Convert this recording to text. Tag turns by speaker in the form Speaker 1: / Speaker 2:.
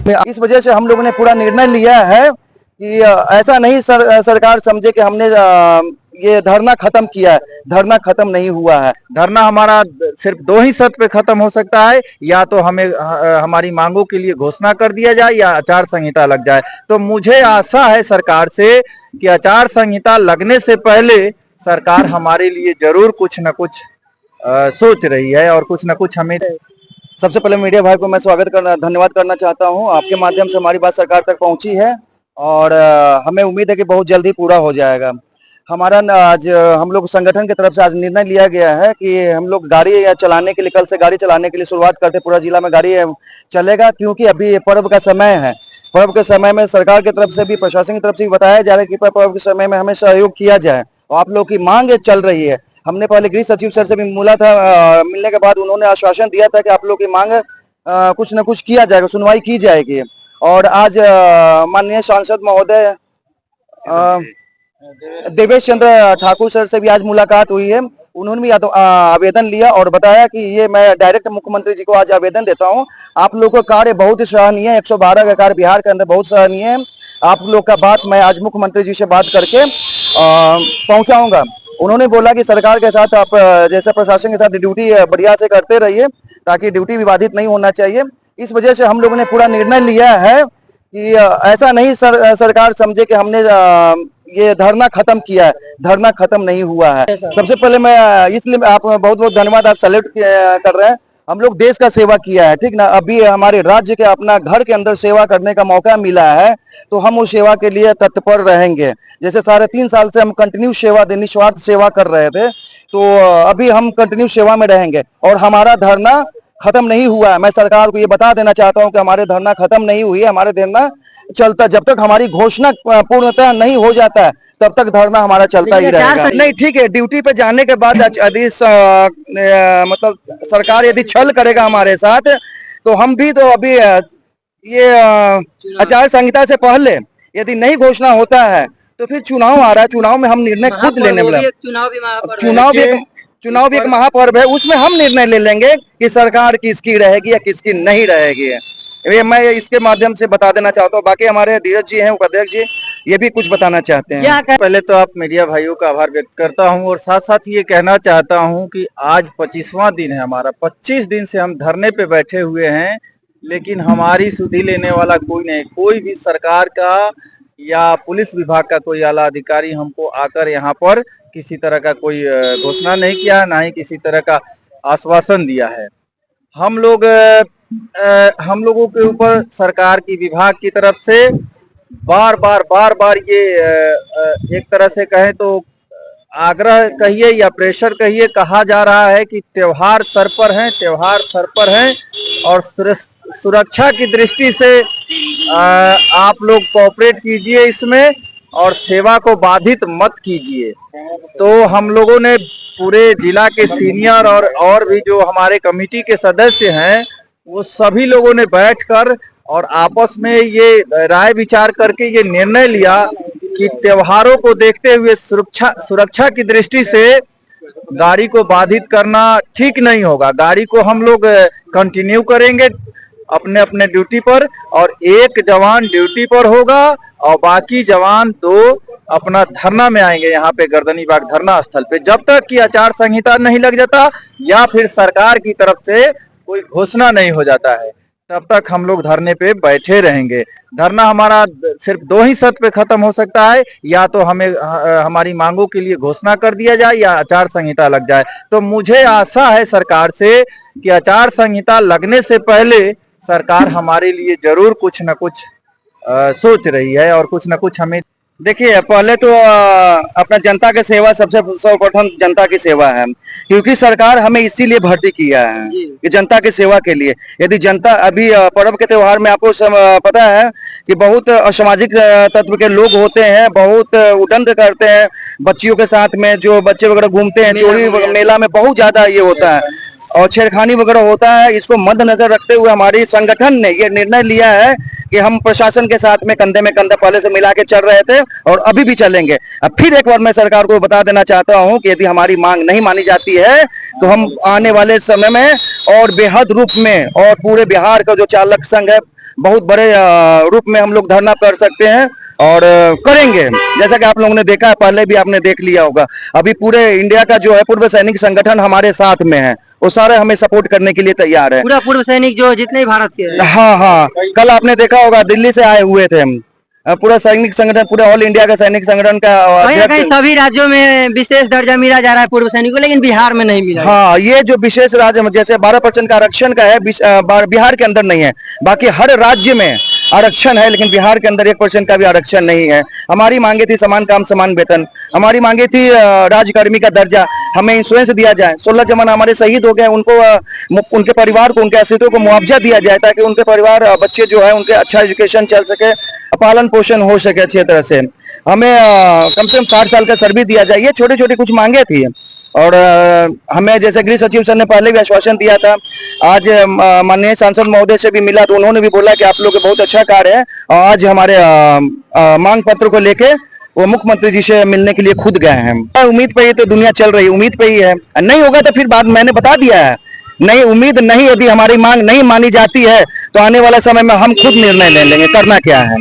Speaker 1: इस वजह से हम लोगों ने पूरा निर्णय लिया है कि ऐसा नहीं सरकार समझे कि हमने ये धरना खत्म किया है। धरना खत्म नहीं हुआ है।
Speaker 2: धरना हमारा सिर्फ दो ही शर्त पे खत्म हो सकता है, या तो हमें हमारी मांगों के लिए घोषणा कर दिया जाए या आचार संहिता लग जाए। तो मुझे आशा है सरकार से कि आचार संहिता लगने से पहले सरकार हमारे लिए जरूर कुछ न कुछ सोच रही है और कुछ न कुछ हमें।
Speaker 1: सबसे पहले मीडिया भाई को मैं धन्यवाद करना चाहता हूं। आपके माध्यम से हमारी बात सरकार तक पहुंची है और हमें उम्मीद है कि बहुत जल्दी पूरा हो जाएगा। हमारा आज हम लोग संगठन की तरफ से आज निर्णय लिया गया है कि हम लोग गाड़ी चलाने के लिए कल से गाड़ी चलाने के लिए शुरुआत करते। पूरा जिला में गाड़ी चलेगा क्योंकि अभी पर्व का समय है। पर्व के समय में सरकार की तरफ से भी, प्रशासन की तरफ से भी बताया जा रहा है कि पर्व के समय में हमें सहयोग किया जाए और आप लोग की मांग चल रही है। हमने पहले गृह सचिव सर से भी मिला था। मिलने के बाद उन्होंने आश्वासन दिया था कि आप लोग की मांग कुछ न कुछ किया जाएगा, सुनवाई की जाएगी। और आज माननीय सांसद महोदय देवेश चंद्र ठाकुर सर से भी आज मुलाकात हुई है। उन्होंने भी आवेदन लिया और बताया कि ये मैं डायरेक्ट मुख्यमंत्री जी को आज आवेदन देता हूं। आप लोगों का कार्य बहुत ही सराहनीय है। 112 का कार्य बिहार के अंदर बहुत सराहनीय है। आप लोग का बात मैं आज मुख्यमंत्री जी से बात करके पहुंचाऊंगा। उन्होंने बोला कि सरकार के साथ आप जैसे प्रशासन के साथ ड्यूटी बढ़िया से करते रहिए ताकि ड्यूटी विवादित नहीं होना चाहिए। इस वजह से हम लोगों ने पूरा निर्णय लिया है कि ऐसा नहीं सरकार समझे कि हमने ये धरना खत्म किया है। धरना खत्म नहीं हुआ है। सबसे पहले मैं इसलिए आप बहुत बहुत धन्यवाद, आप सैल्यूट कर रहे हैं। हम लोग देश का सेवा किया है, ठीक ना। अभी हमारे राज्य के अपना घर के अंदर सेवा करने का मौका मिला है तो हम उस सेवा के लिए तत्पर रहेंगे। जैसे 3.5 साल से हम कंटिन्यू सेवा दे, निस्वार्थ सेवा कर रहे थे, तो अभी हम कंटिन्यू सेवा में रहेंगे और हमारा धरना खत्म नहीं हुआ है। मैं सरकार को ये बता देना चाहता हूं कि हमारे धरना खत्म नहीं हुई है। हमारे धरना चलता, जब तक हमारी घोषणा पूर्णतः नहीं हो जाता है तब तक धरना हमारा चलता ही रहेगा। नहीं, ठीक है, ड्यूटी पे जाने के बाद यदि मतलब सरकार यदि छल करेगा हमारे साथ तो हम भी तो अभी ये आचार संहिता से पहले यदि नहीं घोषणा होता है तो फिर चुनाव आ रहा है। चुनाव में हम निर्णय खुद लेने वाले। चुनाव भी एक महापर्व है, उसमें हम निर्णय ले लेंगे कि सरकार किसकी रहेगी या किसकी नहीं रहेगी। ये मैं इसके माध्यम से बता देना चाहता हूँ। बाकी हमारे धीरज जी हैं, उपाध्यक्ष जी, ये भी कुछ बताना चाहते हैं।
Speaker 2: पहले तो आप मीडिया भाइयों का आभार व्यक्त करता हूं और साथ साथ ये कहना चाहता हूं कि आज 25वां दिन है हमारा। 25 दिन से हम धरने पे बैठे हुए हैं, लेकिन हमारी सुधि लेने वाला कोई नहीं। कोई भी सरकार का या पुलिस विभाग का कोई आला अधिकारी हमको आकर यहाँ पर किसी तरह का कोई घोषणा नहीं किया, ना ही किसी तरह का आश्वासन दिया है। हम लोगों के ऊपर सरकार की विभाग की तरफ से बार बार ये एक तरह से कहें तो आग्रह कहिए या प्रेशर कहिए, कहा जा रहा है कि त्योहार सर पर हैं, त्योहार सर पर हैं और सुरक्षा की दृष्टि से आप लोग कोऑपरेट कीजिए इसमें और सेवा को बाधित मत कीजिए। तो हम लोगों ने पूरे जिला के सीनियर और भी जो हमारे कमेटी के सदस्य हैं वो सभी लोगों ने बैठकर और आपस में ये राय विचार करके ये निर्णय लिया कि त्योहारों को देखते हुए सुरक्षा की दृष्टि से गाड़ी को बाधित करना ठीक नहीं होगा। गाड़ी को हम लोग कंटिन्यू करेंगे अपने अपने ड्यूटी पर और एक जवान ड्यूटी पर होगा और बाकी जवान 2 अपना धरना में आएंगे यहाँ पे गर्दनी बाग धरना स्थल पे, जब तक कि आचार संहिता नहीं लग जाता या फिर सरकार की तरफ से कोई घोषणा नहीं हो जाता है, तब तक हम लोग धरने पे बैठे रहेंगे। धरना हमारा सिर्फ 2 ही शर्त पे खत्म हो सकता है, या तो हमें हमारी मांगों के लिए घोषणा कर दिया जाए या आचार संहिता लग जाए। तो मुझे आशा है सरकार से कि आचार संहिता लगने से पहले सरकार हमारे लिए जरूर कुछ न कुछ सोच रही है और कुछ न कुछ हमें।
Speaker 1: देखिए, पहले तो अपना जनता की सेवा सबसे सर्वप्रथम जनता की सेवा है, क्योंकि सरकार हमें इसीलिए भर्ती किया है कि जनता की सेवा के लिए। यदि जनता अभी पर्व के त्योहार में आपको पता है कि बहुत असामाजिक तत्व के लोग होते हैं, बहुत उदंड करते हैं बच्चियों के साथ में, जो बच्चे वगैरह घूमते हैं चोरी मेला में, बहुत ज्यादा ये होता है और छेड़खानी वगैरह होता है। इसको मद्देनजर रखते हुए हमारी संगठन ने ये निर्णय लिया है कि हम प्रशासन के साथ में कंधे पहले से मिला के चल रहे थे और अभी भी चलेंगे। अब फिर एक बार मैं सरकार को बता देना चाहता हूं कि यदि हमारी मांग नहीं मानी जाती है तो हम आने वाले समय में और बेहद रूप में और पूरे बिहार का जो चालक संघ है, बहुत बड़े रूप में हम लोग धरना कर सकते हैं और करेंगे। जैसा कि आप लोगों ने देखा है, पहले भी आपने देख लिया होगा, अभी पूरे इंडिया का जो है पूर्व सैनिक संगठन हमारे साथ में है, वो सारे हमें सपोर्ट करने के लिए तैयार है।
Speaker 3: पूरा पूर्व सैनिक जो जितने भी भारत के हैं।
Speaker 1: हाँ हाँ, कल आपने देखा होगा दिल्ली से आए हुए थे हम, पूरा सैनिक संगठन, पूरा ऑल इंडिया का सैनिक संगठन का
Speaker 3: कहीं ना कहीं
Speaker 1: अध्यक्ष।
Speaker 3: सभी राज्यों में विशेष दर्जा मिला जा रहा है पूर्व सैनिक को, लेकिन बिहार में नहीं मिला है।
Speaker 1: हाँ, ये जो विशेष राज्य में जैसे 12% का आरक्षण का है, बिहार के अंदर नहीं है, बाकी हर राज्य में आरक्षण है, लेकिन बिहार के अंदर 1% का भी आरक्षण नहीं है। हमारी मांगे थी समान काम समान वेतन, हमारी मांगे थी राजकर्मी का दर्जा, हमें इंश्योरेंस दिया जाए, 16 जवान हमारे शहीद हो गए, उनको उनके परिवार को, उनके आश्रितों को मुआवजा दिया जाए, ताकि उनके परिवार बच्चे जो है उनके अच्छा एजुकेशन चल सके, पालन पोषण हो सके अच्छी तरह से। हमें कम से कम 60 साल का सर्विस दिया जाए, ये छोटी छोटी कुछ मांगे थी। और हमें जैसे गृह सचिव सर ने पहले भी आश्वासन दिया था, आज माननीय सांसद महोदय से भी मिला तो उन्होंने भी बोला कि आप लोग बहुत अच्छा कार्य है, और आज हमारे मांग पत्र को लेके वो मुख्यमंत्री जी से मिलने के लिए खुद गए हैं। उम्मीद पे ही तो दुनिया चल रही है, उम्मीद पे ही है, नहीं होगा तो फिर बाद मैंने बता दिया है, नहीं उम्मीद नहीं, यदि हमारी मांग नहीं मानी जाती है तो आने वाले समय में हम खुद निर्णय ले लेंगे करना क्या है।